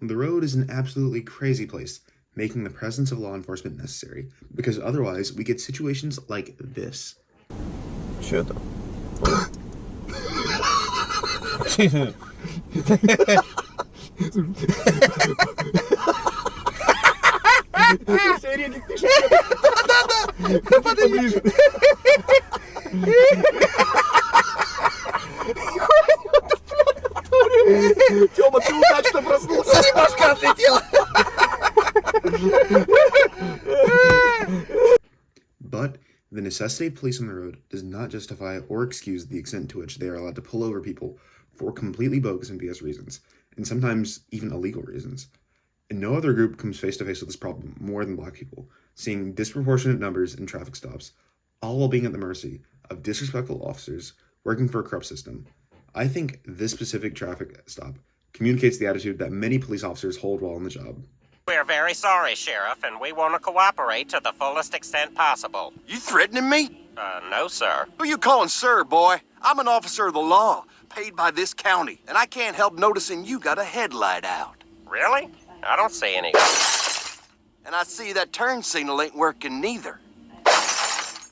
The road is an absolutely crazy place, making the presence of law enforcement necessary, because otherwise we get situations like this. Че там? Тёма, ты удачно проснулся. Немножко отлетел. But the necessity of police on the road does not justify or excuse the extent to which they are allowed to pull over people for completely bogus and BS reasons, and sometimes even illegal reasons. And no other group comes face to face with this problem more than Black people, seeing disproportionate numbers in traffic stops, all while being at the mercy of disrespectful officers working for a corrupt system. I think this specific traffic stop communicates the attitude that many police officers hold while on the job. We're very sorry, Sheriff, and we want to cooperate to the fullest extent possible. You threatening me? No, sir. Who you calling sir, boy? I'm an officer of the law, paid by this county, and I can't help noticing you got a headlight out. Really? I don't see any. And I see that turn signal ain't working neither.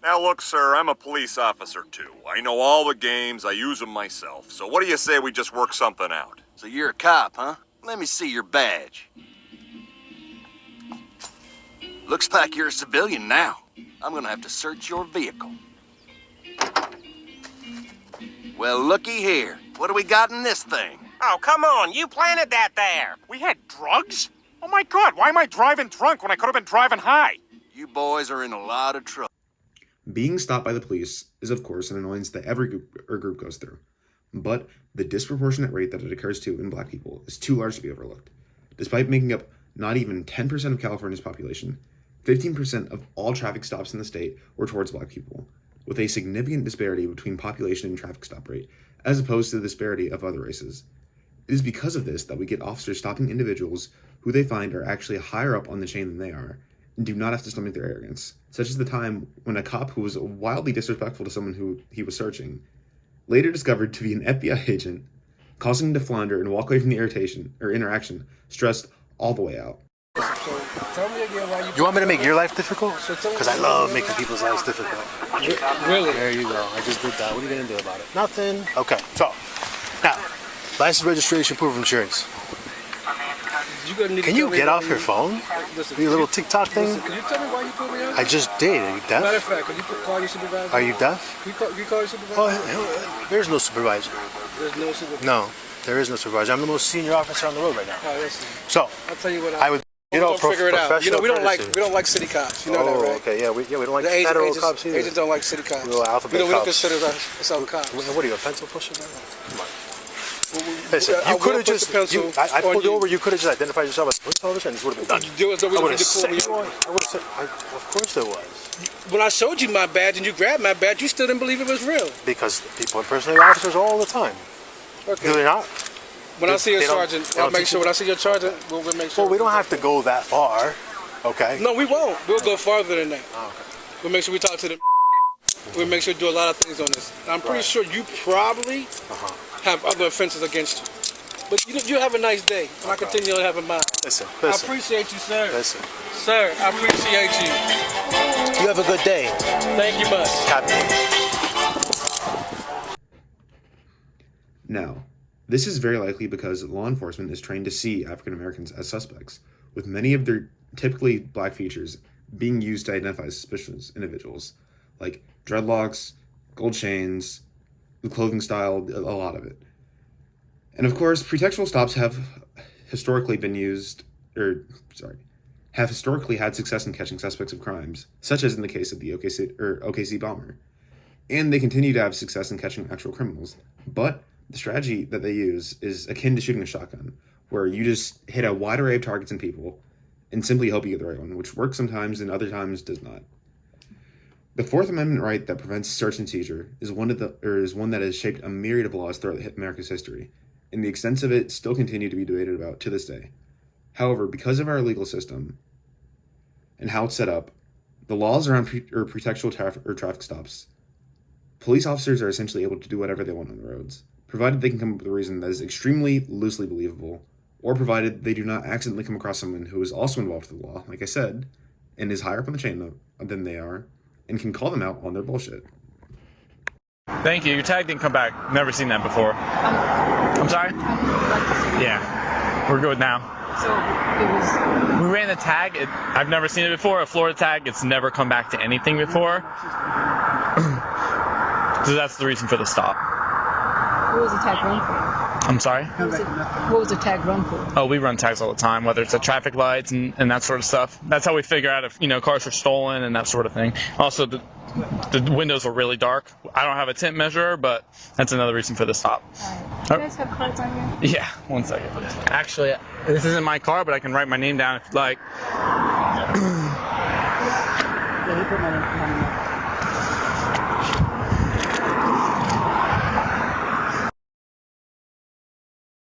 Now look, sir, I'm a police officer too. I know all the games, I use them myself. So what do you say we just work something out? So you're a cop, huh? Let me see your badge. Looks like you're a civilian now. I'm gonna have to search your vehicle. Well, looky here. What do we got in this thing? Oh, come on, you planted that there. We had drugs? Oh my God, why am I driving drunk when I could have been driving high? You boys are in a lot of trouble. Being stopped by the police is, of course, an annoyance that every group goes through. But the disproportionate rate that it occurs to in Black people is too large to be overlooked. Despite making up not even 10% of California's population, 15% of all traffic stops in the state were towards Black people, with a significant disparity between population and traffic stop rate, as opposed to the disparity of other races. It is because of this that we get officers stopping individuals who they find are actually higher up on the chain than they are, and do not have to stomach their arrogance, such as the time when a cop who was wildly disrespectful to someone who he was searching, later discovered to be an FBI agent, causing him to flounder and walk away from the interaction, stressed all the way out. You want me to make your life difficult? Because I love making people's lives difficult. Really? There you go. I just did that. What are you going to do about it? Nothing. Okay, so, now, license, registration, proof of insurance. Can you get off your phone? Your little TikTok thing? Listen, can you tell me why you put me on? I just did. Are you deaf? Matter of fact, can you call your supervisor? Are you deaf? Can you call your supervisor? Oh, there's no supervisor. There's no supervisor? No, there is no supervisor. I'm the most senior officer on the road right now. Oh, listen. So, I'll tell you what. I would, you know, figure it out. You know, we don't professional like city cops. You know that, right? Okay, yeah, we don't like The federal agents, cops either. Agents don't like city cops. Little alphabet we don't cops. consider ourselves cops. What are you, a pencil pusher? Come on. Listen, Listen, you could have just, I pulled you over, you could have just identified yourself as police officer and this would have been done. There was no I would reason have to pull me over. I would have said, of course there was. When I showed you my badge and you grabbed my badge, you still didn't believe it was real. Because people impersonate officers all the time. Okay. Do they not? When I see a They don't- sergeant, they I'll don't make teach sure. you? When I see your sergeant, we'll make sure. Well, we don't have to go that far, okay? No, we won't. We'll go farther than that. Oh, okay. We'll make sure we talk to them. We'll make sure we do a lot of things on this. I'm pretty sure you probably have other offenses against you. But you have a nice day, and I continue to have a mine. Listen. I appreciate you, sir. Listen. Sir, I appreciate you. You have a good day. Thank you much. Captain. Now, this is very likely because law enforcement is trained to see African Americans as suspects, with many of their typically Black features being used to identify suspicious individuals, like dreadlocks, gold chains, the clothing style, a lot of it. And of course, pretextual stops have historically had success in catching suspects of crimes, such as in the case of the OKC bomber. And they continue to have success in catching actual criminals. But the strategy that they use is akin to shooting a shotgun, where you just hit a wide array of targets and people and simply hope you get the right one, which works sometimes and other times does not. The Fourth Amendment right that prevents search and seizure is one that has shaped a myriad of laws throughout America's history, and the extents of it still continue to be debated about to this day. However, because of our legal system and how it's set up, the laws around pretextual traffic stops, police officers are essentially able to do whatever they want on the roads, provided they can come up with a reason that is extremely loosely believable or provided they do not accidentally come across someone who is also involved with the law, like I said, and is higher up on the chain than they are, and can call them out on their bullshit. Thank you. Your tag didn't come back. Never seen that before. I'm sorry? Yeah. We're good now. So it was... We ran the tag. I've never seen it before. A Florida tag. It's never come back to anything before. So that's the reason for the stop. What was the tag run for? I'm sorry? What was the tag run for? Oh, we run tags all the time, whether it's at traffic lights and that sort of stuff. That's how we figure out if, cars are stolen and that sort of thing. Also, the windows are really dark. I don't have a tint measurer, but that's another reason for the stop. Alright. Do you guys have cards on you? Yeah, 1 second. Actually, this isn't my car, but I can write my name down if you'd like. Yeah, you put my name.